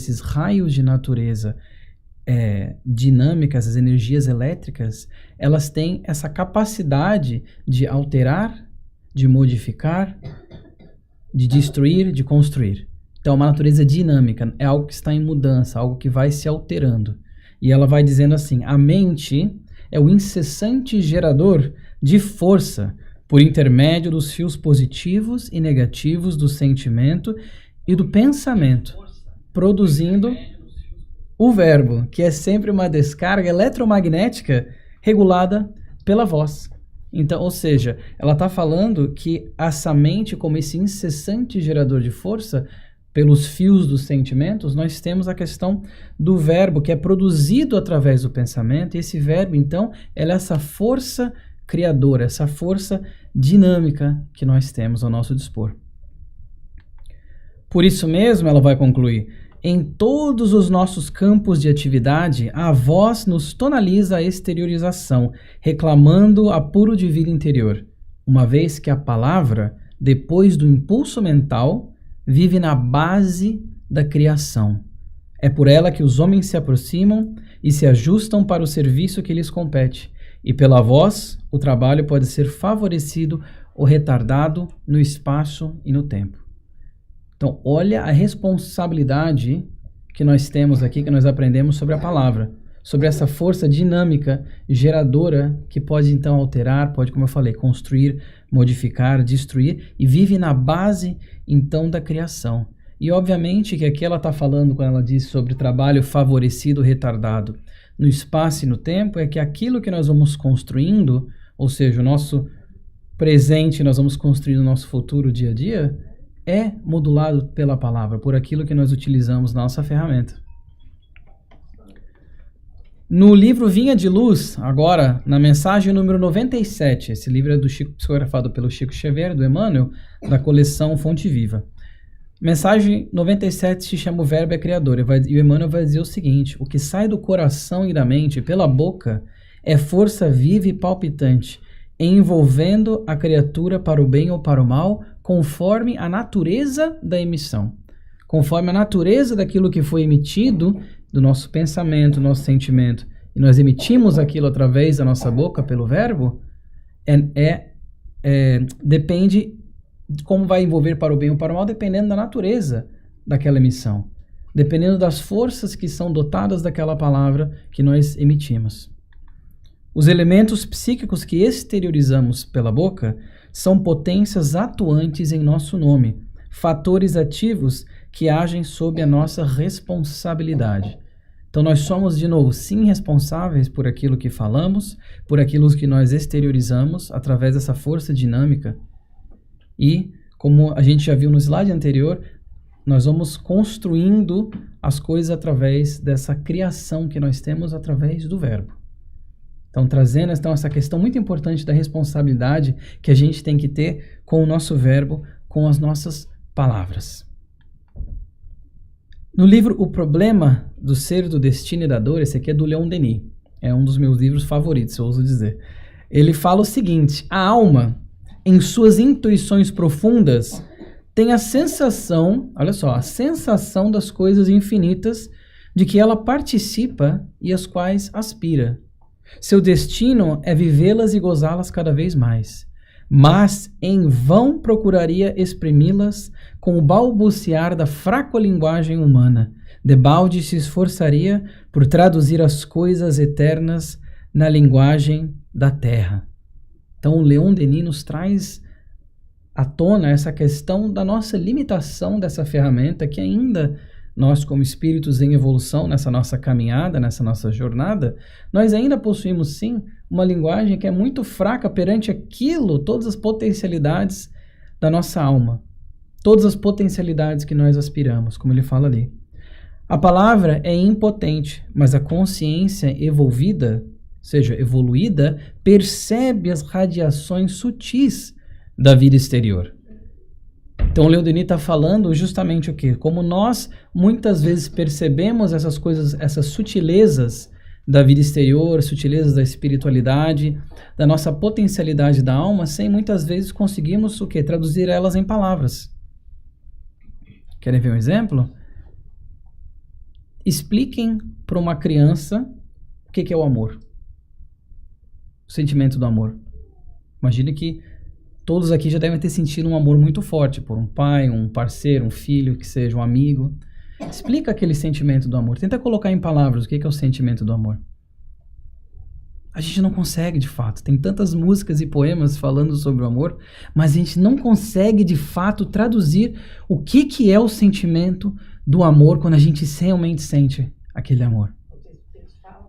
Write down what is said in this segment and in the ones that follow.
esses raios de natureza dinâmica, essas energias elétricas, elas têm essa capacidade de alterar, de modificar, de destruir, de construir. Então, uma natureza dinâmica é algo que está em mudança, algo que vai se alterando. E ela vai dizendo assim, a mente é o incessante gerador de força por intermédio dos fios positivos e negativos do sentimento e do pensamento, produzindo o verbo, que é sempre uma descarga eletromagnética regulada pela voz. Então, ou seja, ela está falando que essa mente, como esse incessante gerador de força, pelos fios dos sentimentos, nós temos a questão do verbo, que é produzido através do pensamento, e esse verbo, então, é essa força criadora, essa força dinâmica que nós temos ao nosso dispor. Por isso mesmo, ela vai concluir, em todos os nossos campos de atividade, a voz nos tonaliza a exteriorização, reclamando apuro de vida interior, uma vez que a palavra, depois do impulso mental, vive na base da criação. É por ela que os homens se aproximam e se ajustam para o serviço que lhes compete, e pela voz o trabalho pode ser favorecido ou retardado no espaço e no tempo. Então, olha a responsabilidade que nós temos aqui, que nós aprendemos sobre a palavra, sobre essa força dinâmica, geradora, que pode então alterar, pode, como eu falei, construir, modificar, destruir, e vive na base então da criação. E obviamente que aqui ela está falando, quando ela diz sobre trabalho favorecido, retardado, no espaço e no tempo, é que aquilo que nós vamos construindo, ou seja, o nosso presente, nós vamos construindo o nosso futuro dia a dia, é modulado pela palavra, por aquilo que nós utilizamos na nossa ferramenta. No livro Vinha de Luz, agora, na mensagem número 97, esse livro é do Chico, psicografado pelo Chico Xavier, do Emmanuel, da coleção Fonte Viva. Mensagem 97 se chama O Verbo é Criador, e o Emmanuel vai dizer o seguinte, o que sai do coração e da mente pela boca é força viva e palpitante, envolvendo a criatura para o bem ou para o mal, conforme a natureza da emissão. Conforme a natureza daquilo que foi emitido, do nosso pensamento, do nosso sentimento, e nós emitimos aquilo através da nossa boca, pelo verbo, depende de como vai envolver para o bem ou para o mal, dependendo da natureza daquela emissão, dependendo das forças que são dotadas daquela palavra que nós emitimos. Os elementos psíquicos que exteriorizamos pela boca são potências atuantes em nosso nome, fatores ativos que agem sob a nossa responsabilidade. Então nós somos, de novo, sim responsáveis por aquilo que falamos, por aquilo que nós exteriorizamos através dessa força dinâmica. E, como a gente já viu no slide anterior, nós vamos construindo as coisas através dessa criação que nós temos através do verbo. Então, trazendo essa questão muito importante da responsabilidade que a gente tem que ter com o nosso verbo, com as nossas palavras. No livro O Problema do Ser, do Destino e da Dor, esse aqui é do Leon Denis, é um dos meus livros favoritos, eu ouso dizer. Ele fala o seguinte, a alma, em suas intuições profundas, tem a sensação, olha só, a sensação das coisas infinitas de que ela participa e as quais aspira. Seu destino é vivê-las e gozá-las cada vez mais, mas em vão procuraria exprimi-las com o balbuciar da fraca linguagem humana. Debalde se esforçaria por traduzir as coisas eternas na linguagem da terra. Então, o Leon Denis nos traz à tona essa questão da nossa limitação dessa ferramenta que ainda nós, como espíritos em evolução, nessa nossa caminhada, nessa nossa jornada, nós ainda possuímos, sim, uma linguagem que é muito fraca perante aquilo, todas as potencialidades da nossa alma, todas as potencialidades que nós aspiramos, como ele fala ali. A palavra é impotente, mas a consciência evolvida, ou seja, evoluída, percebe as radiações sutis da vida exterior. Então, o Leon Denis está falando justamente o quê? Como nós muitas vezes percebemos essas coisas, essas sutilezas da vida exterior, sutilezas da espiritualidade, da nossa potencialidade da alma, sem muitas vezes conseguirmos o quê? Traduzir elas em palavras. Querem ver um exemplo? expliquem para uma criança o que é o amor. O sentimento do amor. Imagine que todos aqui já devem ter sentido um amor muito forte por um pai, um parceiro, um filho, que seja um amigo. Explica aquele sentimento do amor. Tenta colocar em palavras o que é o sentimento do amor. A gente não consegue, de fato. Tem tantas músicas e poemas falando sobre o amor, mas a gente não consegue, de fato, traduzir o que é o sentimento do amor quando a gente realmente sente aquele amor. Eles falam,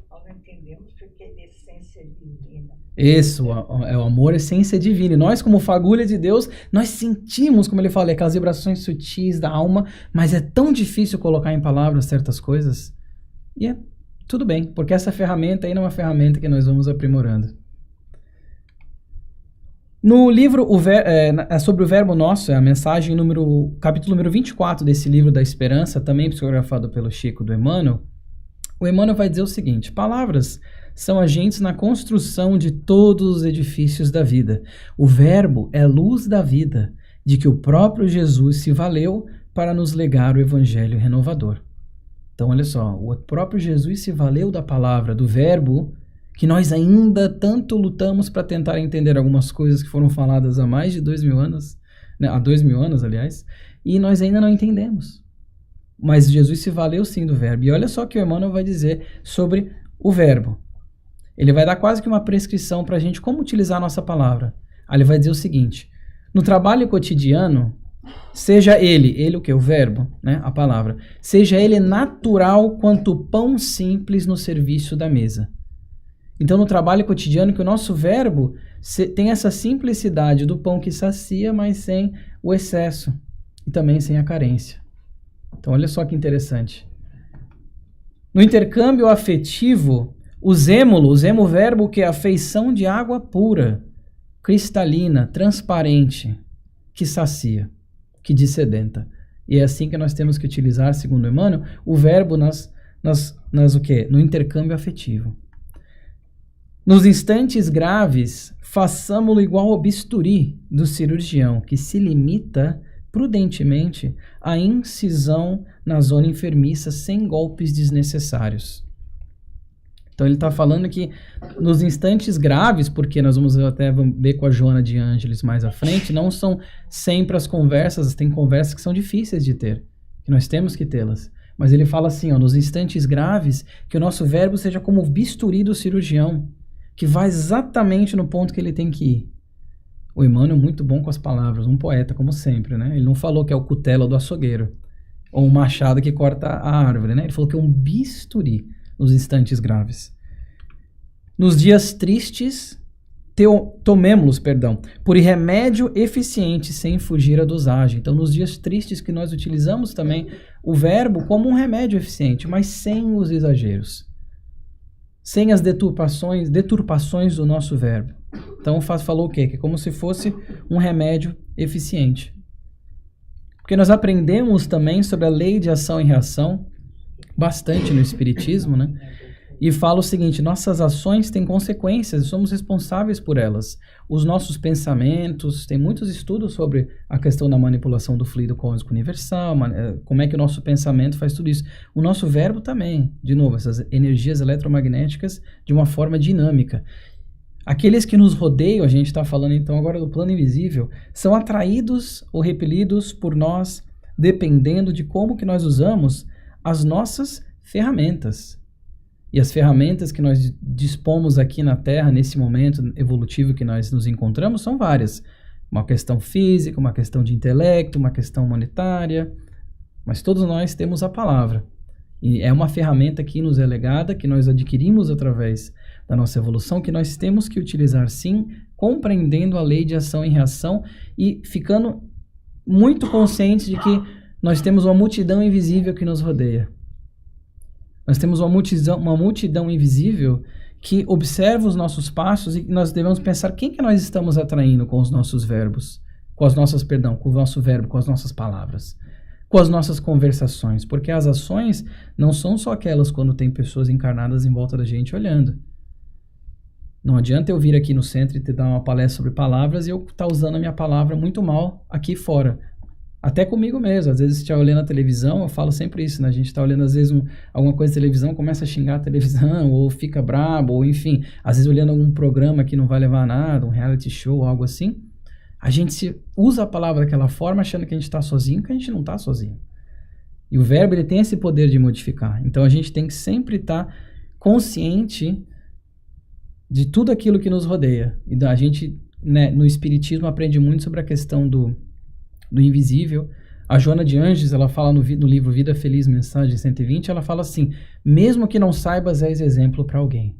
nós não entendemos porque é de essência divina. Isso, é o amor, essência divina. E nós, como fagulha de Deus, nós sentimos, como ele fala, aquelas vibrações sutis da alma, mas é tão difícil colocar em palavras certas coisas. E é tudo bem, porque essa ferramenta aí não é uma ferramenta que nós vamos aprimorando. No livro sobre o Verbo Nosso, é a mensagem capítulo número 24 desse livro da Esperança, também psicografado pelo Chico do Emmanuel. O Emmanuel vai dizer o seguinte: palavras são agentes na construção de todos os edifícios da vida. O Verbo é a luz da vida, de que o próprio Jesus se valeu para nos legar o Evangelho renovador. Então, olha só, o próprio Jesus se valeu da palavra, do verbo, que nós ainda tanto lutamos para tentar entender algumas coisas que foram faladas há mais de 2000 anos, né, há 2000 anos, aliás, e nós ainda não entendemos. Mas Jesus se valeu sim do verbo. E olha só o que o Emmanuel vai dizer sobre o verbo. Ele vai dar quase que uma prescrição para a gente como utilizar a nossa palavra. Aí ele vai dizer o seguinte: no trabalho cotidiano, seja ele o que? O verbo, né? A palavra. Seja ele natural quanto pão simples no serviço da mesa. Então, no trabalho cotidiano, que o nosso verbo tem essa simplicidade do pão que sacia, mas sem o excesso e também sem a carência. Então, olha só que interessante. No intercâmbio afetivo, usemo o verbo que é a afeição de água pura, cristalina, transparente, que sacia, que dessedenta. E é assim que nós temos que utilizar, segundo Emmanuel, o verbo o quê? No intercâmbio afetivo. Nos instantes graves, façamo-lo igual ao bisturi do cirurgião, que se limita prudentemente à incisão na zona enfermiça sem golpes desnecessários. Então ele está falando que nos instantes graves, porque nós vamos até ver com a Joana de Ângeles mais à frente, não são sempre as conversas, tem conversas que são difíceis de ter, que nós temos que tê-las. Mas ele fala assim, ó, nos instantes graves, que o nosso verbo seja como o bisturi do cirurgião, que vai exatamente no ponto que ele tem que ir. O Emmanuel é muito bom com as palavras, um poeta, como sempre, né? Ele não falou que é o cutelo do açougueiro, ou um machado que corta a árvore, né? Ele falou que é um bisturi nos instantes graves. Nos dias tristes, tomemo-los, por remédio eficiente, sem fugir à dosagem. Então, nos dias tristes que nós utilizamos também o verbo como um remédio eficiente, mas sem os exageros. Sem as deturpações do nosso verbo. Então, falou o quê? Que é como se fosse um remédio eficiente. Porque nós aprendemos também sobre a lei de ação e reação, bastante no Espiritismo, né? E fala o seguinte: nossas ações têm consequências e somos responsáveis por elas. Os nossos pensamentos, tem muitos estudos sobre a questão da manipulação do fluido cósmico universal, como é que o nosso pensamento faz tudo isso. O nosso verbo também, de novo, essas energias eletromagnéticas de uma forma dinâmica. Aqueles que nos rodeiam, a gente está falando então agora do plano invisível, são atraídos ou repelidos por nós, dependendo de como que nós usamos as nossas ferramentas. E as ferramentas que nós dispomos aqui na Terra, nesse momento evolutivo que nós nos encontramos, são várias. Uma questão física, uma questão de intelecto, uma questão monetária, mas todos nós temos a palavra. E é uma ferramenta que nos é legada, que nós adquirimos através da nossa evolução, que nós temos que utilizar sim, compreendendo a lei de ação e reação e ficando muito conscientes de que nós temos uma multidão invisível que nos rodeia. Nós temos uma multidão invisível que observa os nossos passos e nós devemos pensar quem que nós estamos atraindo com os nossos verbos, com o nosso verbo, com as nossas palavras, com as nossas conversações, porque as ações não são só aquelas quando tem pessoas encarnadas em volta da gente olhando. Não adianta eu vir aqui no centro e te dar uma palestra sobre palavras e eu estar usando a minha palavra muito mal aqui fora. Até comigo mesmo, às vezes, se estiver olhando a televisão, eu falo sempre isso, né? A gente está olhando, às vezes, alguma coisa de televisão, começa a xingar a televisão, ou fica brabo, ou enfim, às vezes olhando algum programa que não vai levar a nada, um reality show, algo assim, a gente usa a palavra daquela forma, achando que a gente está sozinho, que a gente não está sozinho. E o verbo, ele tem esse poder de modificar. Então, a gente tem que sempre estar consciente de tudo aquilo que nos rodeia. E a gente, né, no Espiritismo, aprende muito sobre a questão do invisível. A Joana de Anjos, ela fala no livro Vida Feliz, Mensagem 120, ela fala assim, mesmo que não saibas, és exemplo para alguém.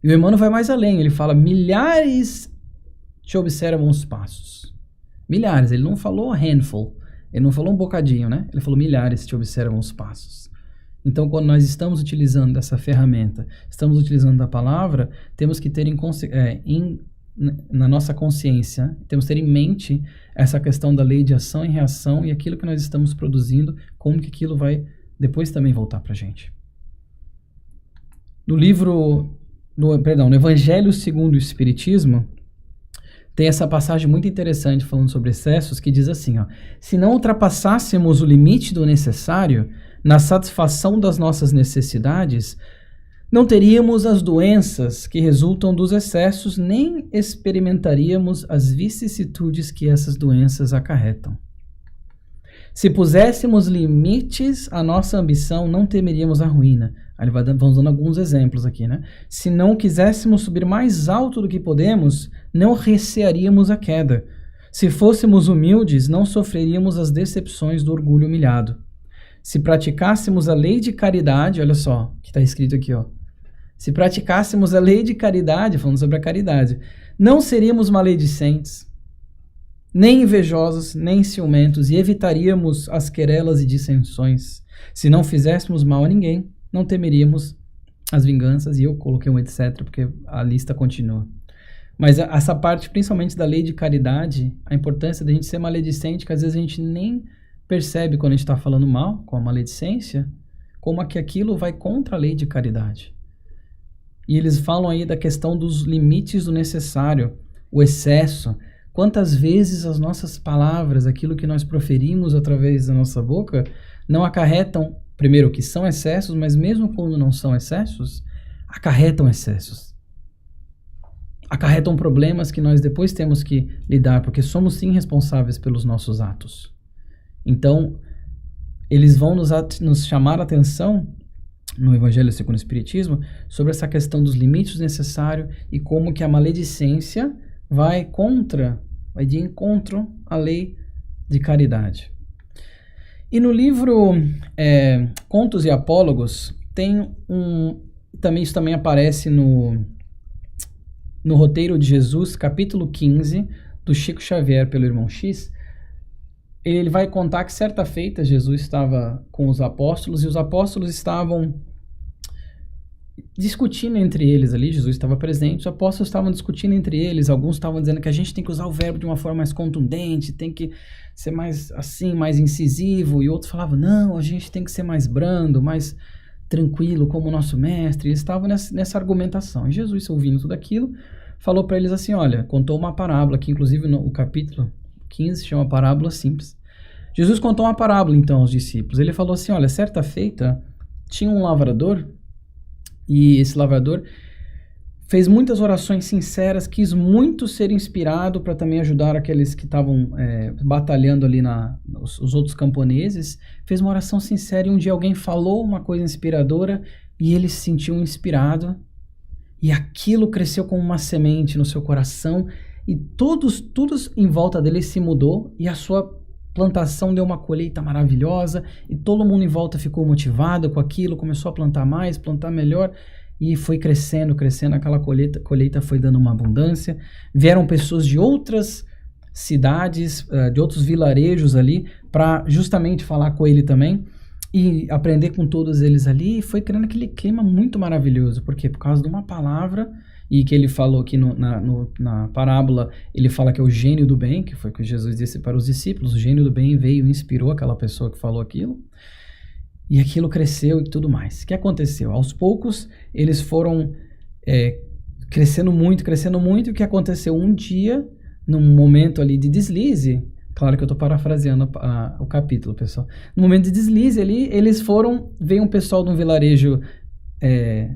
E o Emmanuel vai mais além, ele fala, milhares te observam os passos. Milhares, ele não falou handful, ele não falou um bocadinho, né? Ele falou milhares te observam os passos. Então, quando nós estamos utilizando essa ferramenta, estamos utilizando a palavra, temos que ter na nossa consciência, temos que ter em mente essa questão da lei de ação e reação e aquilo que nós estamos produzindo, como que aquilo vai depois também voltar para a gente. No Evangelho segundo o Espiritismo, tem essa passagem muito interessante falando sobre excessos, que diz assim, ó, se não ultrapassássemos o limite do necessário na satisfação das nossas necessidades, não teríamos as doenças que resultam dos excessos, nem experimentaríamos as vicissitudes que essas doenças acarretam. Se puséssemos limites à nossa ambição, não temeríamos a ruína. Aí vamos dando alguns exemplos aqui, né? Se não quiséssemos subir mais alto do que podemos, não recearíamos a queda. Se fôssemos humildes, não sofreríamos as decepções do orgulho humilhado. Se praticássemos a lei de caridade, olha só, que está escrito aqui, ó. Se praticássemos a lei de caridade, falando sobre a caridade, não seríamos maledicentes, nem invejosos, nem ciumentos, e evitaríamos as querelas e dissensões. Se não fizéssemos mal a ninguém, não temeríamos as vinganças, e eu coloquei um etc, porque a lista continua. Mas essa parte, principalmente da lei de caridade, a importância da gente ser maledicente, que às vezes a gente nem percebe quando a gente está falando mal, com a maledicência, como é que aquilo vai contra a lei de caridade. E eles falam aí da questão dos limites do necessário, o excesso. Quantas vezes as nossas palavras, aquilo que nós proferimos através da nossa boca, não acarretam, primeiro, que são excessos, mas mesmo quando não são excessos, acarretam excessos. Acarretam problemas que nós depois temos que lidar, porque somos sim responsáveis pelos nossos atos. Então, eles vão nos chamar a atenção no Evangelho segundo o Espiritismo, sobre essa questão dos limites necessários e como que a maledicência vai de encontro à lei de caridade. E no livro Contos e Apólogos, tem isso também aparece no Roteiro de Jesus, capítulo 15, do Chico Xavier pelo Irmão X. Ele vai contar que certa feita Jesus estava com os apóstolos e os apóstolos estavam discutindo entre eles ali, Jesus estava presente, os apóstolos estavam discutindo entre eles, alguns estavam dizendo que a gente tem que usar o verbo de uma forma mais contundente, tem que ser mais assim, mais incisivo, e outros falavam, não, a gente tem que ser mais brando, mais tranquilo como o nosso mestre, eles estavam nessa argumentação, e Jesus, ouvindo tudo aquilo, falou para eles assim, olha, contou uma parábola, que inclusive o capítulo 15 chama Parábola Simples. Jesus contou uma parábola então aos discípulos, ele falou assim, olha, certa feita, tinha um lavrador, e esse lavrador fez muitas orações sinceras, quis muito ser inspirado para também ajudar aqueles que estavam batalhando ali, os outros camponeses. Fez uma oração sincera e um dia alguém falou uma coisa inspiradora e ele se sentiu inspirado. E aquilo cresceu como uma semente no seu coração e todos em volta dele se mudou e a sua plantação deu uma colheita maravilhosa e todo mundo em volta ficou motivado com aquilo, começou a plantar mais, plantar melhor e foi crescendo, aquela colheita foi dando uma abundância. Vieram pessoas de outras cidades, de outros vilarejos ali, para justamente falar com ele também e aprender com todos eles ali, e foi criando aquele clima muito maravilhoso. Por quê? Por causa de uma palavra, e que ele falou aqui na parábola, ele fala que é o gênio do bem, que foi o que Jesus disse para os discípulos, o gênio do bem veio e inspirou aquela pessoa que falou aquilo, e aquilo cresceu e tudo mais. O que aconteceu? Aos poucos, eles foram crescendo muito, e o que aconteceu? Um dia, num momento ali de deslize, Claro que eu estou parafraseando o capítulo, pessoal. No momento de deslize ali, eles foram, veio um pessoal de um vilarejo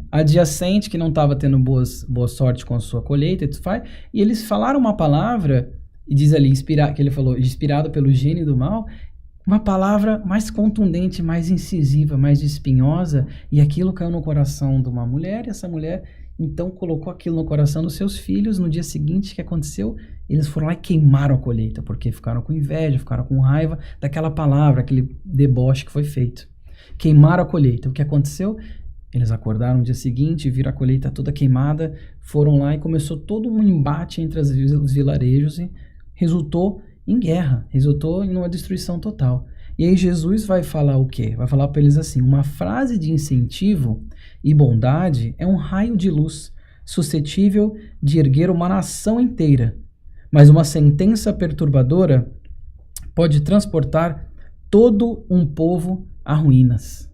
adjacente que não estava tendo boa sorte com a sua colheita, e eles falaram uma palavra, e diz ali, que ele falou, inspirado pelo gênio do mal, uma palavra mais contundente, mais incisiva, mais espinhosa, e aquilo caiu no coração de uma mulher, e essa mulher então colocou aquilo no coração dos seus filhos. No dia seguinte, o que aconteceu? Eles foram lá e queimaram a colheita, porque ficaram com inveja, ficaram com raiva daquela palavra, aquele deboche que foi feito. Queimaram a colheita. O que aconteceu? Eles acordaram no dia seguinte, viram a colheita toda queimada, foram lá e começou todo um embate entre os vilarejos e resultou em guerra, resultou em uma destruição total. E aí Jesus vai falar o quê? Vai falar para eles assim, uma frase de incentivo e bondade é um raio de luz suscetível de erguer uma nação inteira, mas uma sentença perturbadora pode transportar todo um povo a ruínas.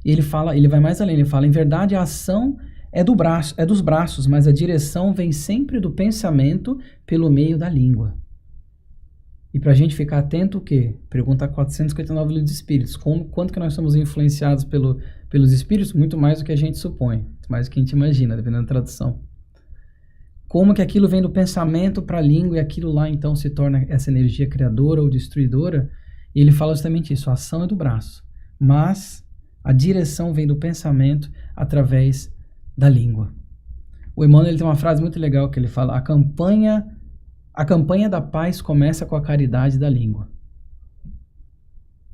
E ele vai mais além, ele fala, em verdade a ação é dos braços, mas a direção vem sempre do pensamento pelo meio da língua. E para a gente ficar atento o quê? Pergunta 459 do Livro dos Espíritos. Quanto que nós somos influenciados pelos Espíritos? Muito mais do que a gente supõe, muito mais do que a gente imagina, dependendo da tradução. Como que aquilo vem do pensamento para a língua e aquilo lá então se torna essa energia criadora ou destruidora? E ele fala justamente isso, a ação é do braço, mas a direção vem do pensamento através da língua. O Emmanuel tem uma frase muito legal que ele fala, a campanha da paz começa com a caridade da língua.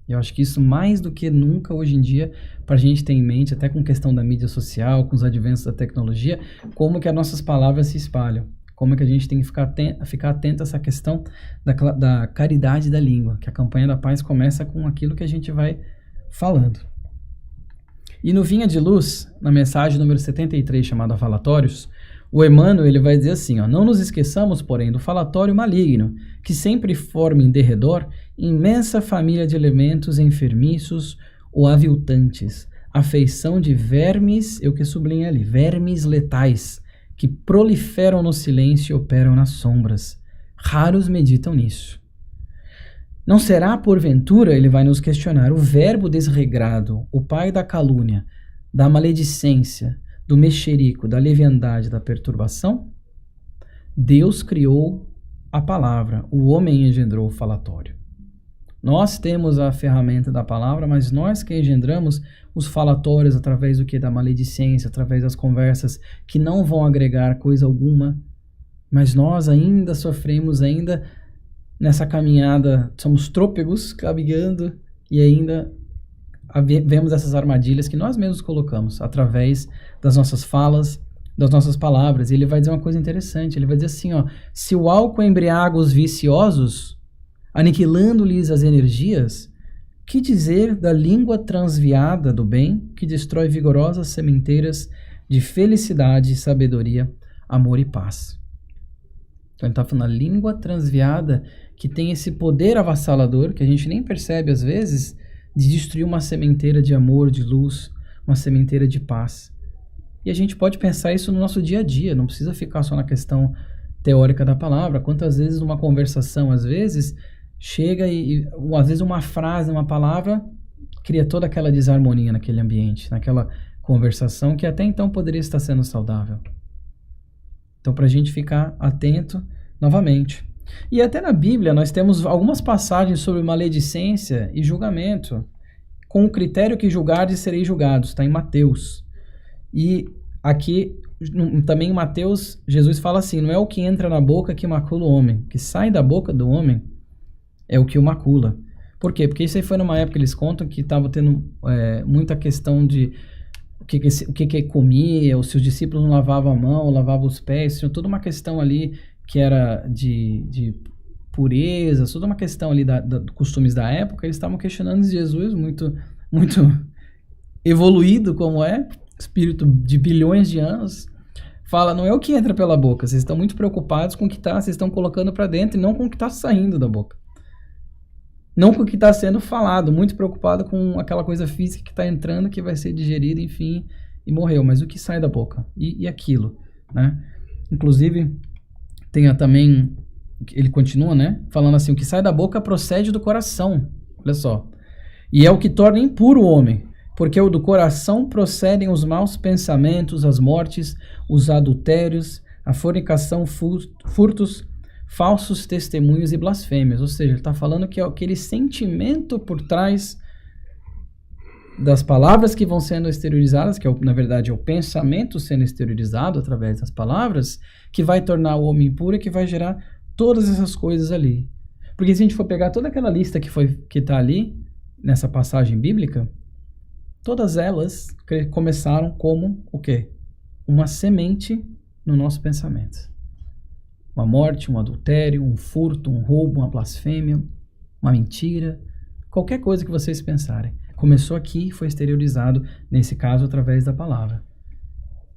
Eu acho que isso mais do que nunca hoje em dia, para a gente ter em mente, até com questão da mídia social, com os advanços da tecnologia, como que as nossas palavras se espalham. Como que a gente tem que ficar atento a essa questão da caridade da língua, que a campanha da paz começa com aquilo que a gente vai falando. E no Vinha de Luz, na mensagem número 73, chamada Falatórios, o Emmanuel ele vai dizer assim, ó, não nos esqueçamos, porém, do falatório maligno, que sempre forma em derredor imensa família de elementos enfermiços ou aviltantes, afeição de vermes, eu que sublinho ali, vermes letais, que proliferam no silêncio e operam nas sombras. Raros meditam nisso. Não será, porventura, ele vai nos questionar, o verbo desregrado, o pai da calúnia, da maledicência, do mexerico, da leviandade, da perturbação? Deus criou a palavra, o homem engendrou o falatório. Nós temos a ferramenta da palavra, mas nós que engendramos os falatórios através do que? Da maledicência, através das conversas que não vão agregar coisa alguma, mas nós ainda sofremos, ainda nessa caminhada, somos trôpegos caminhando e ainda vemos essas armadilhas que nós mesmos colocamos através das nossas falas, das nossas palavras. E ele vai dizer uma coisa interessante, ele vai dizer assim, ó, se o álcool embriaga os viciosos, aniquilando-lhes as energias, que dizer da língua transviada do bem, que destrói vigorosas sementeiras de felicidade, sabedoria, amor e paz. Então ele está falando a língua transviada que tem esse poder avassalador, que a gente nem percebe às vezes, de destruir uma sementeira de amor, de luz, uma sementeira de paz. E a gente pode pensar isso no nosso dia a dia, não precisa ficar só na questão teórica da palavra. Quantas vezes numa conversação, às vezes, chega e às vezes uma frase, uma palavra, cria toda aquela desarmonia naquele ambiente, naquela conversação que até então poderia estar sendo saudável. Então, para a gente ficar atento novamente. E até na Bíblia nós temos algumas passagens sobre maledicência e julgamento. Com o critério que julgardes, sereis julgados. Está em Mateus. E aqui, também em Mateus, Jesus fala assim, não é o que entra na boca que macula o homem. O que sai da boca do homem é o que o macula. Por quê? Porque isso aí foi numa época que eles contam que estava tendo muita questão de o que comia, os seus discípulos não lavavam a mão, lavavam os pés, tinha toda uma questão ali que era de pureza, toda uma questão ali dos costumes da época. Eles estavam questionando Jesus, muito, muito evoluído como é, espírito de bilhões de anos, fala, não é o que entra pela boca, vocês estão muito preocupados com o que vocês estão colocando para dentro e não com o que está saindo da boca. Não com o que está sendo falado, muito preocupado com aquela coisa física que está entrando, que vai ser digerida, enfim, e morreu, mas o que sai da boca, e aquilo, né? Inclusive, tem também ele continua, né? Falando assim, o que sai da boca procede do coração. Olha só. E é o que torna impuro o homem, porque o do coração procedem os maus pensamentos, as mortes, os adultérios, a fornicação, furtos, falsos testemunhos e blasfêmias. Ou seja, ele está falando que é aquele sentimento por trás das palavras que vão sendo exteriorizadas, que na verdade é o pensamento sendo exteriorizado através das palavras, que vai tornar o homem impuro e que vai gerar todas essas coisas ali. Porque se a gente for pegar toda aquela lista que está ali, nessa passagem bíblica, todas elas começaram como o quê? Uma semente no nosso pensamento. Uma morte, um adultério, um furto, um roubo, uma blasfêmia, uma mentira, qualquer coisa que vocês pensarem. Começou aqui e foi exteriorizado, nesse caso, através da palavra.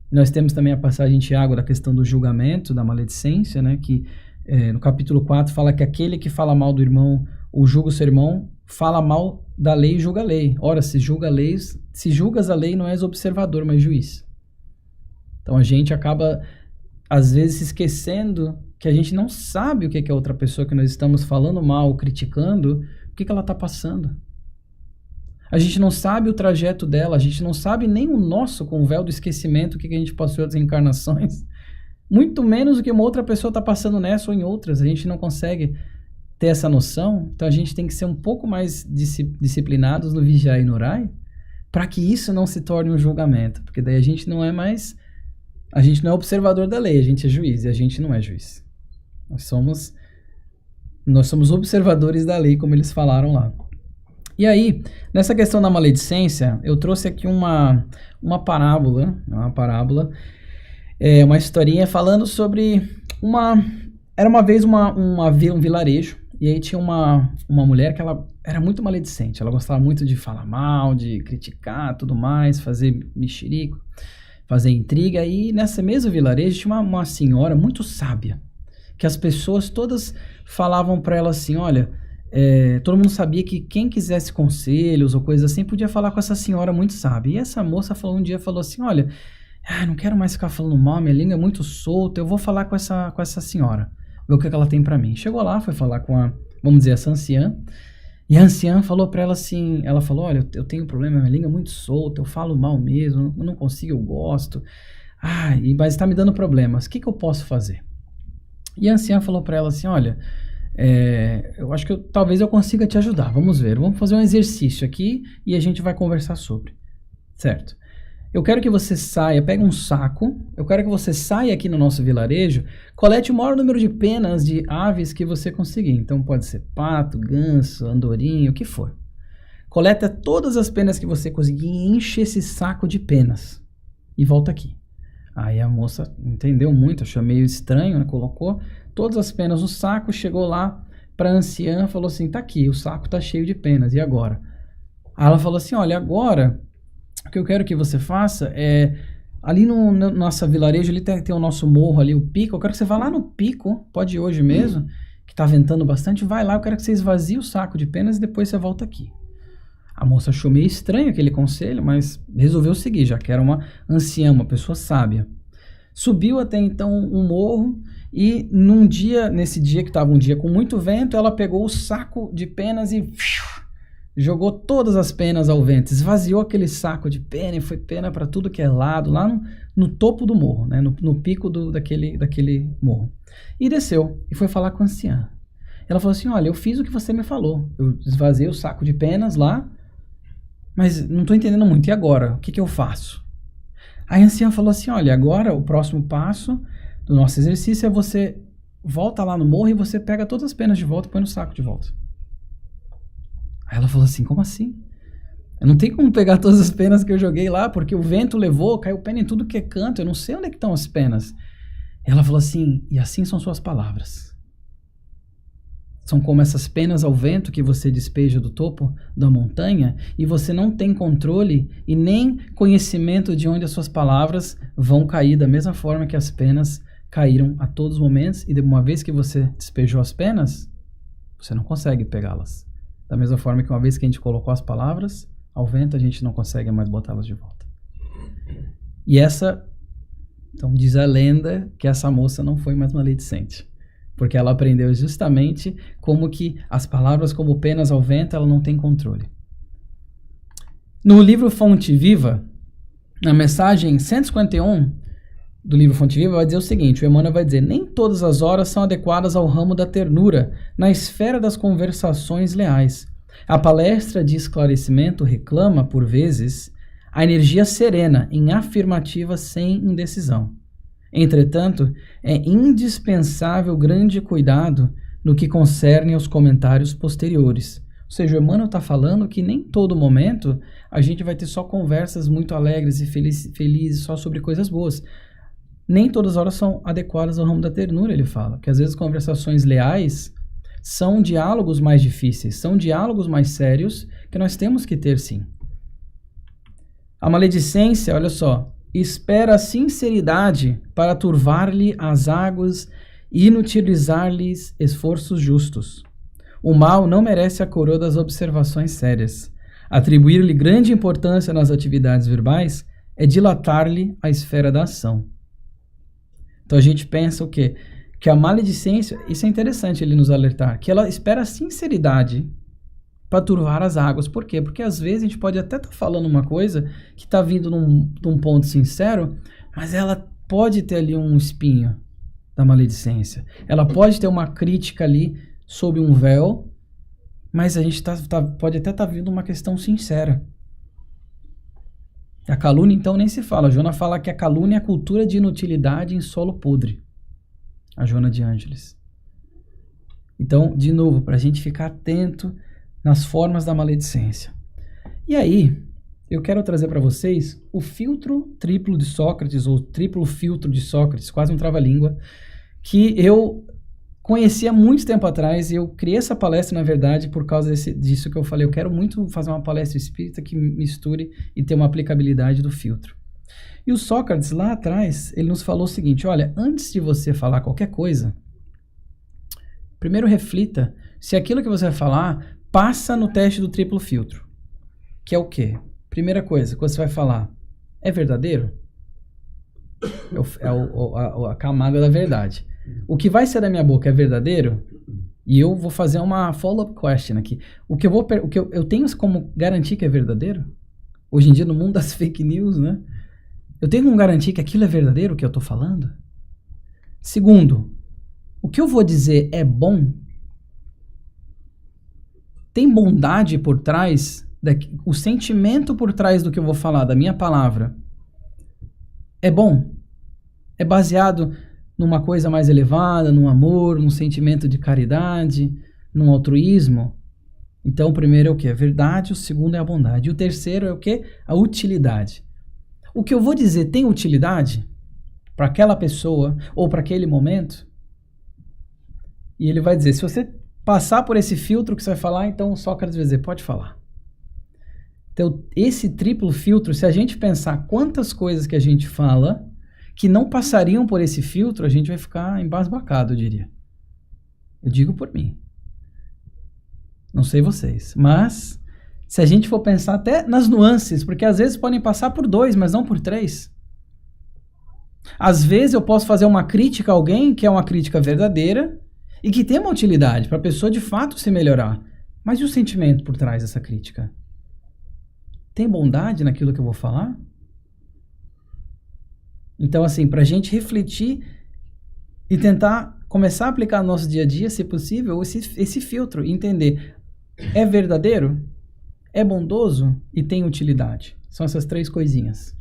Nós temos também a passagem em Tiago da questão do julgamento, da maledicência, né, que no capítulo 4 fala que aquele que fala mal do irmão ou julga o seu irmão, fala mal da lei e julga a lei. Ora, se julgas a lei, não és observador, mas juiz. Então a gente acaba, às vezes, se esquecendo que a gente não sabe o que é a outra pessoa que nós estamos falando mal, criticando, o que ela está passando. A gente não sabe o trajeto dela, a gente não sabe nem o nosso, com o véu do esquecimento, o que a gente passou das encarnações. Muito menos o que uma outra pessoa está passando nessa ou em outras. A gente não consegue ter essa noção, então a gente tem que ser um pouco mais disciplinados no vigiar e no orar, para que isso não se torne um julgamento, porque daí a gente não é observador da lei, a gente é juiz, e a gente não é juiz. Nós somos observadores da lei, como eles falaram lá. E aí, nessa questão da maledicência, eu trouxe aqui uma parábola, uma historinha falando sobre era uma vez um vilarejo, e aí tinha uma mulher que ela era muito maledicente, ela gostava muito de falar mal, de criticar, tudo mais, fazer mexerico, fazer intriga, e nesse mesmo vilarejo tinha uma senhora muito sábia, que as pessoas todas falavam para ela assim, olha, todo mundo sabia que quem quisesse conselhos ou coisas assim, podia falar com essa senhora muito sábia, e essa moça um dia falou assim, olha, não quero mais ficar falando mal, minha língua é muito solta, eu vou falar com essa senhora, ver o que ela tem pra mim. Chegou lá, foi falar com vamos dizer, essa anciã, e a anciã falou pra ela assim, ela falou, olha, eu tenho um problema, minha língua é muito solta, eu falo mal mesmo, eu não consigo, eu gosto, mas tá me dando problemas, o que eu posso fazer? E a anciã falou pra ela assim, olha, eu acho que talvez eu consiga te ajudar, vamos ver, vamos fazer um exercício aqui e a gente vai conversar sobre, certo? Eu quero que você saia, pega um saco, eu quero que você saia aqui no nosso vilarejo, colete o maior número de penas de aves que você conseguir. Então pode ser pato, ganso, andorinho, o que for. Coleta todas as penas que você conseguir e enche esse saco de penas. E volta aqui. Aí a moça entendeu muito, achou meio estranho, né? Colocou todas as penas no saco, chegou lá para a anciã, falou assim, tá aqui, o saco tá cheio de penas, e agora? Aí ela falou assim, olha, agora... O que eu quero que você faça ali no nosso vilarejo, ali tem o nosso morro ali, o pico, eu quero que você vá lá no pico, pode ir hoje mesmo, que tá ventando bastante, vai lá, eu quero que você esvazie o saco de penas e depois você volta aqui. A moça achou meio estranho aquele conselho, mas resolveu seguir, já que era uma anciã, uma pessoa sábia. Subiu até então um morro e nesse dia que estava um dia com muito vento, ela pegou o saco de penas e... jogou todas as penas ao vento, esvaziou aquele saco de pena e foi pena para tudo que é lado, lá no topo do morro, né? no pico daquele morro. E desceu e foi falar com a anciã. Ela falou assim, olha, eu fiz o que você me falou, eu esvaziei o saco de penas lá, mas não estou entendendo muito, e agora? O que eu faço? Aí a anciã falou assim, olha, agora o próximo passo do nosso exercício é você volta lá no morro e você pega todas as penas de volta e põe no saco de volta. Aí ela falou assim, como assim? Eu não tenho como pegar todas as penas que eu joguei lá, porque o vento levou, caiu pena em tudo que é canto, eu não sei onde é que estão as penas. E ela falou assim, e assim são suas palavras. São como essas penas ao vento que você despeja do topo da montanha, e você não tem controle e nem conhecimento de onde as suas palavras vão cair, da mesma forma que as penas caíram a todos os momentos, e de uma vez que você despejou as penas, você não consegue pegá-las. Da mesma forma que uma vez que a gente colocou as palavras ao vento, a gente não consegue mais botá-las de volta. E então diz a lenda que essa moça não foi mais maledicente. Porque ela aprendeu justamente como que as palavras como penas ao vento, ela não tem controle. No livro Fonte Viva, na mensagem 151 do livro Fonte Viva, vai dizer o seguinte, o Emmanuel vai dizer, nem todas as horas são adequadas ao ramo da ternura, na esfera das conversações leais. A palestra de esclarecimento reclama, por vezes, a energia serena em afirmativa sem indecisão. Entretanto, é indispensável grande cuidado no que concerne aos comentários posteriores. Ou seja, o Emmanuel está falando que nem todo momento a gente vai ter só conversas muito alegres e felizes só sobre coisas boas. Nem todas as horas são adequadas ao ramo da ternura, ele fala. Que às vezes conversações leais são diálogos mais difíceis, são diálogos mais sérios que nós temos que ter sim. A maledicência, olha só, espera a sinceridade para turvar-lhe as águas e inutilizar-lhes esforços justos. O mal não merece a coroa das observações sérias. Atribuir-lhe grande importância nas atividades verbais é dilatar-lhe a esfera da ação. Então a gente pensa o quê? Que a maledicência, isso é interessante ele nos alertar, que ela espera a sinceridade para turvar as águas. Por quê? Porque às vezes a gente pode até estar falando uma coisa que está vindo de um ponto sincero, mas ela pode ter ali um espinho da maledicência. Ela pode ter uma crítica ali sob um véu, mas a gente pode até estar vindo uma questão sincera. A calúnia, então, nem se fala. A Joana fala que a calúnia é a cultura de inutilidade em solo podre. A Joana de Ângeles. Então, de novo, para a gente ficar atento nas formas da maledicência. E aí, eu quero trazer para vocês o filtro triplo de Sócrates, ou triplo filtro de Sócrates, quase um trava-língua, que eu conheci há muito tempo atrás, e eu criei essa palestra, na verdade, por causa disso que eu falei. Eu quero muito fazer uma palestra espírita que misture e ter uma aplicabilidade do filtro. E o Sócrates, lá atrás, ele nos falou o seguinte, olha, antes de você falar qualquer coisa, primeiro reflita se aquilo que você vai falar passa no teste do triplo filtro. Que é o quê? Primeira coisa que você vai falar, é verdadeiro? É a camada da verdade. O que vai sair da minha boca é verdadeiro? E eu vou fazer uma follow-up question aqui. O que eu tenho como garantir que é verdadeiro? Hoje em dia, no mundo das fake news, né? Eu tenho como garantir que aquilo é verdadeiro, o que eu estou falando? Segundo, o que eu vou dizer é bom? Tem bondade por trás, o sentimento por trás do que eu vou falar, da minha palavra, é bom? É baseado numa coisa mais elevada, num amor, num sentimento de caridade, num altruísmo? Então, o primeiro é o quê? A verdade, o segundo é a bondade. E o terceiro é o quê? A utilidade. O que eu vou dizer tem utilidade para aquela pessoa ou para aquele momento? E ele vai dizer, se você passar por esse filtro que você vai falar, então Sócrates vai dizer, pode falar. Então, esse triplo filtro, se a gente pensar quantas coisas que a gente fala que não passariam por esse filtro, a gente vai ficar embasbacado, eu diria. Eu digo por mim. Não sei vocês, mas se a gente for pensar até nas nuances, porque às vezes podem passar por 2, mas não por 3. Às vezes eu posso fazer uma crítica a alguém que é uma crítica verdadeira e que tem uma utilidade para a pessoa de fato se melhorar. Mas e o sentimento por trás dessa crítica? Tem bondade naquilo que eu vou falar? Então, assim, para a gente refletir e tentar começar a aplicar no nosso dia a dia, se possível, esse filtro, entender, é verdadeiro? É bondoso e tem utilidade? São essas 3 coisinhas.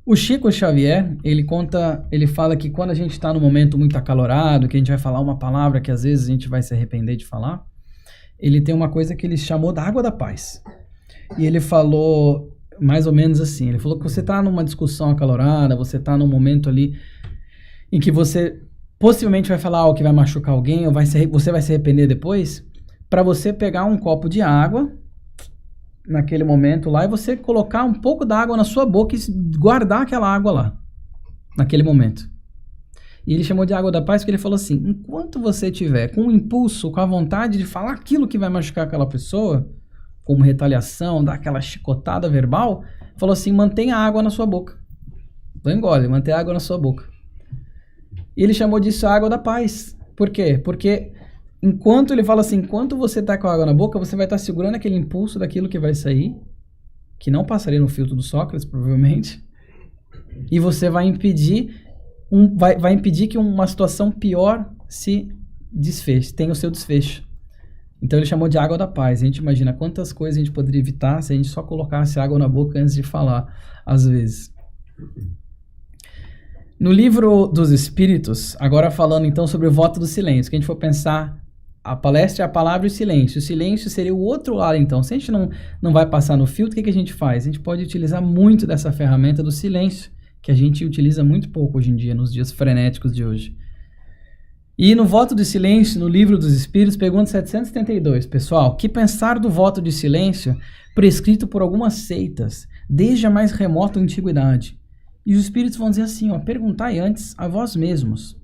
O Chico Xavier, ele fala que quando a gente está num momento muito acalorado, que a gente vai falar uma palavra que às vezes a gente vai se arrepender de falar, ele tem uma coisa que ele chamou da água da paz. E ele falou mais ou menos assim, ele falou que você está numa discussão acalorada, você está num momento ali em que você possivelmente vai falar algo que vai machucar alguém, ou você vai se arrepender depois, para você pegar um copo de água naquele momento lá e você colocar um pouco da água na sua boca e guardar aquela água lá, naquele momento. E ele chamou de água da paz porque ele falou assim, enquanto você tiver com o impulso, com a vontade de falar aquilo que vai machucar aquela pessoa, como retaliação, dar aquela chicotada verbal, falou assim, mantenha a água na sua boca. Não engole, mantenha a água na sua boca. E ele chamou disso a água da paz. Por quê? Porque enquanto ele fala assim, enquanto você está com a água na boca, você vai estar segurando aquele impulso daquilo que vai sair, que não passaria no filtro do Sócrates, provavelmente, e você vai impedir, vai impedir que uma situação pior se desfeche, tenha o seu desfecho. Então ele chamou de água da paz. A gente imagina quantas coisas a gente poderia evitar se a gente só colocasse água na boca antes de falar, às vezes. No livro dos Espíritos, agora falando então sobre o voto do silêncio, que a gente for pensar, a palestra é a palavra e o silêncio. O silêncio seria o outro lado, então. Se a gente não vai passar no filtro, o que a gente faz? A gente pode utilizar muito dessa ferramenta do silêncio, que a gente utiliza muito pouco hoje em dia, nos dias frenéticos de hoje. E no voto de silêncio, no livro dos Espíritos, pergunta 772, pessoal, que pensar do voto de silêncio prescrito por algumas seitas, desde a mais remota antiguidade? E os Espíritos vão dizer assim, ó, perguntai antes a vós mesmos,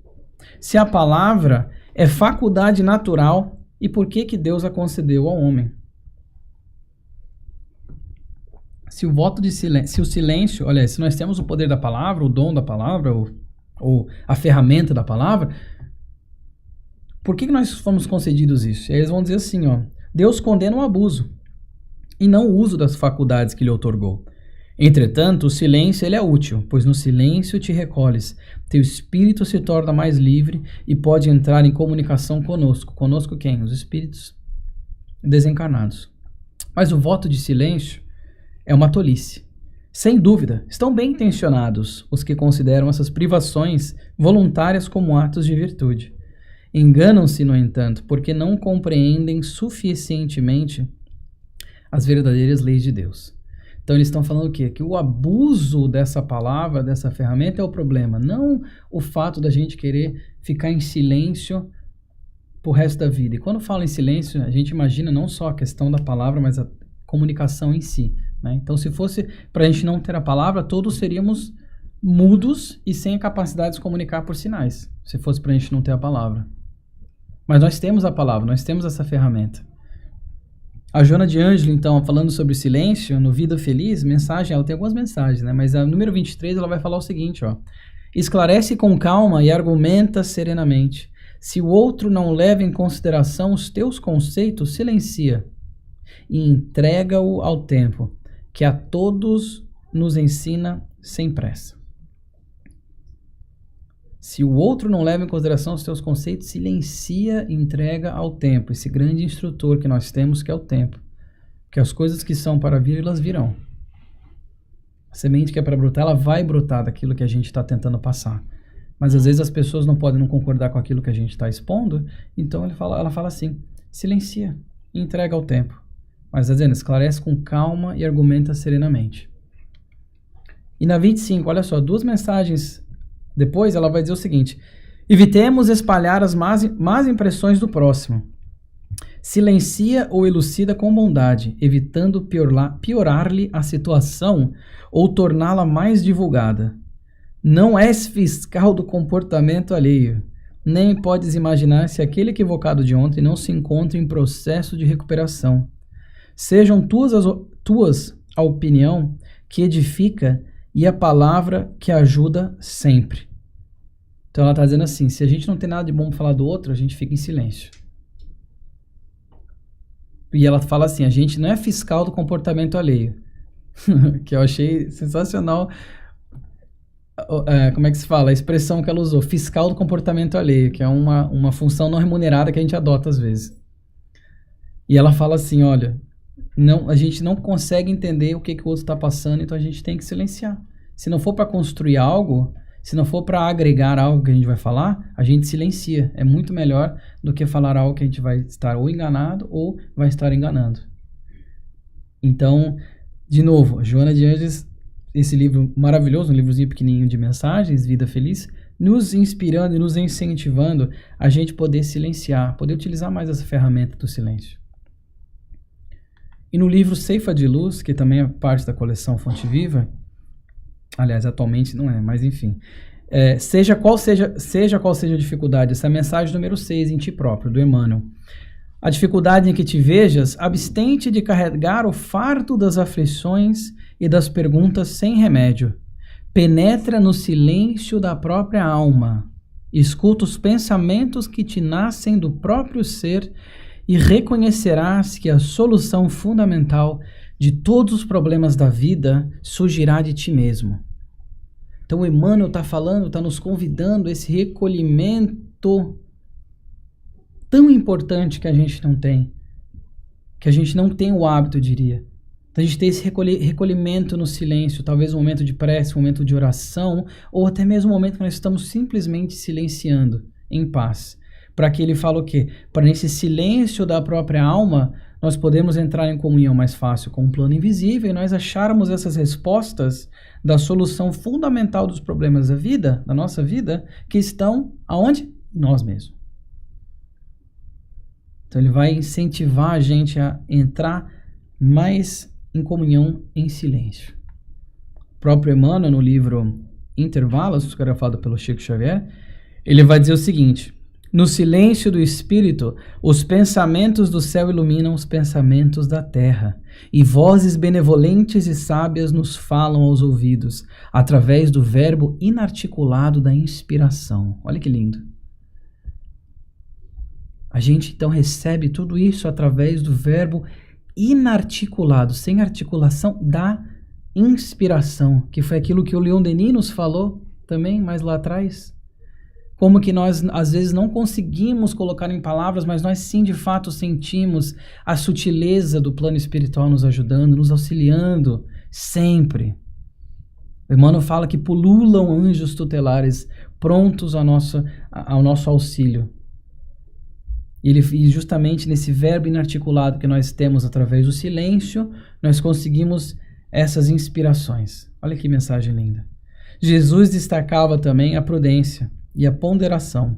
se a palavra é faculdade natural e por que Deus a concedeu ao homem. Se o voto de silêncio, se o silêncio, olha, se nós temos o poder da palavra, o dom da palavra, ou a ferramenta da palavra, por que nós fomos concedidos isso? E aí eles vão dizer assim, ó, Deus condena o abuso e não o uso das faculdades que lhe outorgou. Entretanto, o silêncio ele é útil, pois no silêncio te recolhes, teu espírito se torna mais livre e pode entrar em comunicação conosco. Conosco quem? Os espíritos desencarnados. Mas o voto de silêncio é uma tolice. Sem dúvida, estão bem intencionados os que consideram essas privações voluntárias como atos de virtude. Enganam-se, no entanto, porque não compreendem suficientemente as verdadeiras leis de Deus. Então eles estão falando o quê? Que o abuso dessa palavra, dessa ferramenta é o problema, não o fato da gente querer ficar em silêncio pro resto da vida. E quando fala em silêncio, a gente imagina não só a questão da palavra, mas a comunicação em si, né? Então se fosse para a gente não ter a palavra, todos seríamos mudos e sem a capacidade de se comunicar por sinais, se fosse para a gente não ter a palavra. Mas nós temos a palavra, nós temos essa ferramenta. A Joana de Ângelo, então, falando sobre o silêncio, no Vida Feliz, mensagem, ela tem algumas mensagens, né? Mas a número 23, ela vai falar o seguinte, ó. Esclarece com calma e argumenta serenamente. Se o outro não leva em consideração os teus conceitos, silencia e entrega-o ao tempo, que a todos nos ensina sem pressa. Se o outro não leva em consideração os teus conceitos, silencia e entrega ao tempo. Esse grande instrutor que nós temos, que é o tempo. Que as coisas que são para vir, elas virão. A semente que é para brotar, ela vai brotar daquilo que a gente está tentando passar. Mas às vezes as pessoas não podem não concordar com aquilo que a gente está expondo, então ela fala assim, silencia e entrega ao tempo. Mas, dizendo, esclarece com calma e argumenta serenamente. E na 25, olha só, duas mensagens depois, ela vai dizer o seguinte: evitemos espalhar as más impressões do próximo. Silencia ou elucida com bondade, evitando piorar-lhe a situação ou torná-la mais divulgada. Não és fiscal do comportamento alheio, nem podes imaginar se aquele equivocado de ontem não se encontra em processo de recuperação. Sejam tuas a opinião que edifica e a palavra que ajuda sempre. Então ela está dizendo assim, se a gente não tem nada de bom para falar do outro, a gente fica em silêncio. E ela fala assim, a gente não é fiscal do comportamento alheio. Que eu achei sensacional. Como é que se fala? A expressão que ela usou, fiscal do comportamento alheio, que é uma função não remunerada que a gente adota às vezes. E ela fala assim, olha, a gente não consegue entender o que o outro está passando, então a gente tem que silenciar. Se não for para construir algo, se não for para agregar algo que a gente vai falar, a gente silencia. É muito melhor do que falar algo que a gente vai estar ou enganado ou vai estar enganando. Então, de novo, Joana de Ângeles, esse livro maravilhoso, um livrozinho pequenininho de mensagens, Vida Feliz, nos inspirando e nos incentivando a gente poder silenciar, poder utilizar mais essa ferramenta do silêncio. E no livro Ceifa de Luz, que também é parte da coleção Fonte Viva, aliás, atualmente não é, mas enfim, seja qual seja a dificuldade, essa é a mensagem número 6 em ti próprio, do Emmanuel. A dificuldade em que te vejas, abstente de carregar o fardo das aflições e das perguntas sem remédio. Penetra no silêncio da própria alma Escuta os pensamentos que te nascem do próprio ser e reconhecerás que a solução fundamental de todos os problemas da vida surgirá de ti mesmo. Então Emmanuel está falando, está nos convidando a esse recolhimento tão importante que a gente não tem. Que a gente não tem o hábito, eu diria. Então a gente tem esse recolhimento no silêncio, talvez um momento de prece, um momento de oração, ou até mesmo um momento que nós estamos simplesmente silenciando, em paz. Para que ele fala o quê? Para nesse silêncio da própria alma, nós podemos entrar em comunhão mais fácil com o plano invisível e nós acharmos essas respostas da solução fundamental dos problemas da vida, da nossa vida, que estão aonde? Nós mesmos. Então ele vai incentivar a gente a entrar mais em comunhão em silêncio. O próprio Emmanuel, no livro Intervalos, que era falado pelo Chico Xavier, ele vai dizer o seguinte: no silêncio do espírito, os pensamentos do céu iluminam os pensamentos da terra, e vozes benevolentes e sábias nos falam aos ouvidos, através do verbo inarticulado da inspiração. Olha que lindo. A gente então recebe tudo isso através do verbo inarticulado, sem articulação, da inspiração, que foi aquilo que o Leon Denis nos falou também mais lá atrás. Como que nós às vezes não conseguimos colocar em palavras, mas nós sim de fato sentimos a sutileza do plano espiritual nos ajudando, nos auxiliando sempre. O Emmanuel fala que pululam anjos tutelares prontos ao nosso auxílio. E justamente nesse verbo inarticulado que nós temos através do silêncio, nós conseguimos essas inspirações. Olha que mensagem linda. Jesus destacava também a prudência e a ponderação,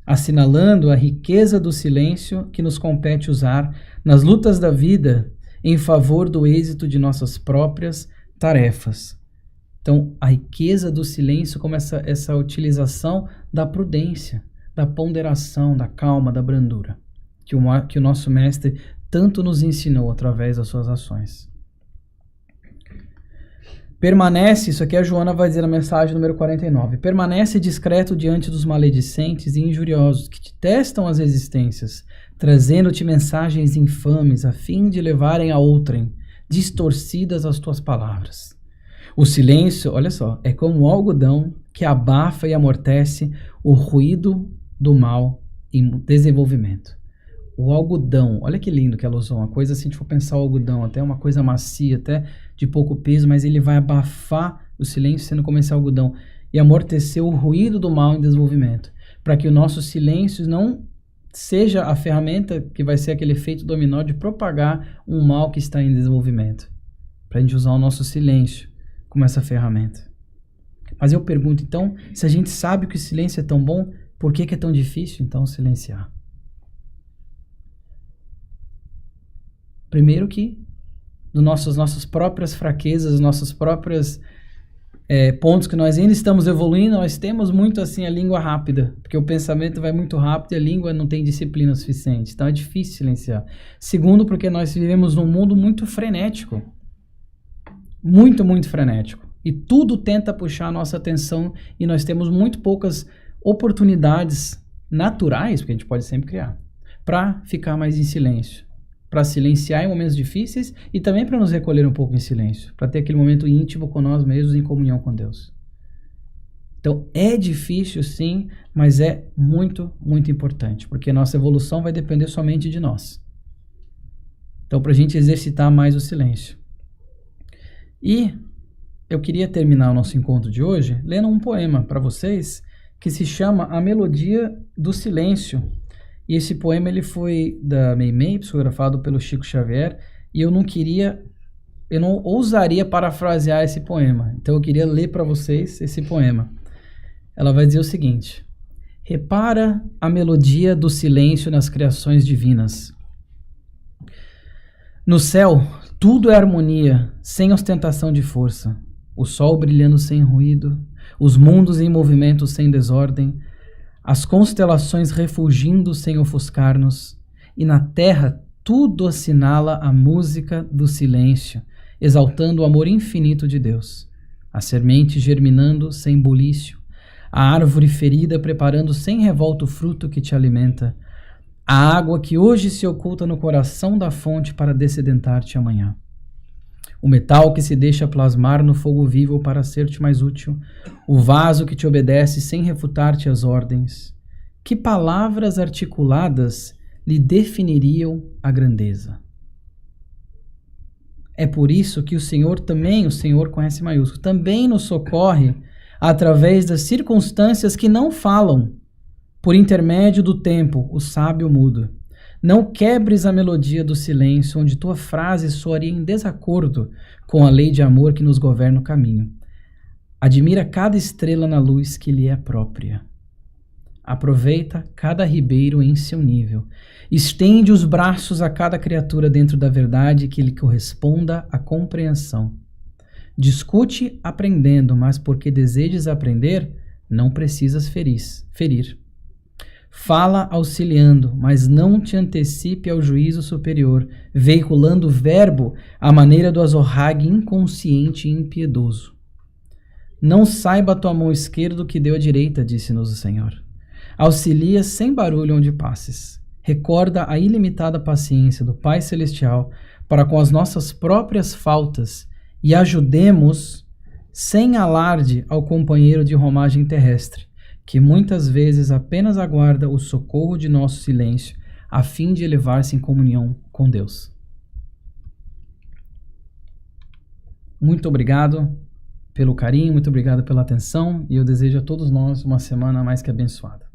assinalando a riqueza do silêncio que nos compete usar nas lutas da vida em favor do êxito de nossas próprias tarefas. Então, a riqueza do silêncio como essa utilização da prudência, da ponderação, da calma, da brandura, que o nosso mestre tanto nos ensinou através das suas ações. Permanece, isso aqui a Joana vai dizer na mensagem número 49, permanece discreto diante dos maledicentes e injuriosos que te testam as existências, trazendo-te mensagens infames a fim de levarem a outrem, distorcidas as tuas palavras. O silêncio, olha só, é como o algodão que abafa e amortece o ruído do mal em desenvolvimento. O algodão, olha que lindo que ela usou, uma coisa assim, se a gente for pensar o algodão, até uma coisa macia, até de pouco peso, mas ele vai abafar o silêncio sendo como esse algodão e amortecer o ruído do mal em desenvolvimento, para que o nosso silêncio não seja a ferramenta que vai ser aquele efeito dominó de propagar um mal que está em desenvolvimento, para a gente usar o nosso silêncio como essa ferramenta. Mas eu pergunto, então, se a gente sabe que o silêncio é tão bom, por que é tão difícil, então, silenciar? Primeiro que, nossas próprias fraquezas, nossos próprios pontos que nós ainda estamos evoluindo, nós temos muito assim a língua rápida, porque o pensamento vai muito rápido e a língua não tem disciplina suficiente, então é difícil silenciar. Segundo, porque nós vivemos num mundo muito frenético, muito, muito frenético, e tudo tenta puxar a nossa atenção e nós temos muito poucas oportunidades naturais, porque a gente pode sempre criar, para ficar mais em silêncio, para silenciar em momentos difíceis e também para nos recolher um pouco em silêncio, para ter aquele momento íntimo com nós mesmos em comunhão com Deus. Então é difícil sim, mas é muito, muito importante, porque a nossa evolução vai depender somente de nós. Então para a gente exercitar mais o silêncio. E eu queria terminar o nosso encontro de hoje lendo um poema para vocês que se chama A Melodia do Silêncio. E esse poema ele foi da Meimei, psicografado pelo Chico Xavier, e eu não ousaria parafrasear esse poema. Então eu queria ler para vocês esse poema. Ela vai dizer o seguinte: repara a melodia do silêncio nas criações divinas. No céu, tudo é harmonia, sem ostentação de força. O sol brilhando sem ruído, os mundos em movimento sem desordem, as constelações refulgindo sem ofuscar-nos, e na terra tudo assinala a música do silêncio, exaltando o amor infinito de Deus. A semente germinando sem bulício, a árvore ferida preparando sem revolta o fruto que te alimenta, a água que hoje se oculta no coração da fonte para dessedentar-te amanhã. O metal que se deixa plasmar no fogo vivo para ser-te mais útil, o vaso que te obedece sem refutar-te as ordens. Que palavras articuladas lhe definiriam a grandeza? É por isso que o Senhor também, o Senhor com S maiúsculo, também nos socorre através das circunstâncias que não falam. Por intermédio do tempo, o sábio muda. Não quebres a melodia do silêncio, onde tua frase soaria em desacordo com a lei de amor que nos governa o caminho. Admira cada estrela na luz que lhe é própria. Aproveita cada ribeiro em seu nível. Estende os braços a cada criatura dentro da verdade que lhe corresponda à compreensão. Discute aprendendo, mas porque desejes aprender, não precisas ferir. Fala auxiliando, mas não te antecipe ao juízo superior, veiculando o verbo à maneira do azorrague inconsciente e impiedoso. Não saiba a tua mão esquerda o que deu a direita, disse-nos o Senhor. Auxilia sem barulho onde passes. Recorda a ilimitada paciência do Pai Celestial para com as nossas próprias faltas e ajudemos sem alarde ao companheiro de romagem terrestre, que muitas vezes apenas aguarda o socorro de nosso silêncio a fim de elevar-se em comunhão com Deus. Muito obrigado pelo carinho, muito obrigado pela atenção e eu desejo a todos nós uma semana mais que abençoada.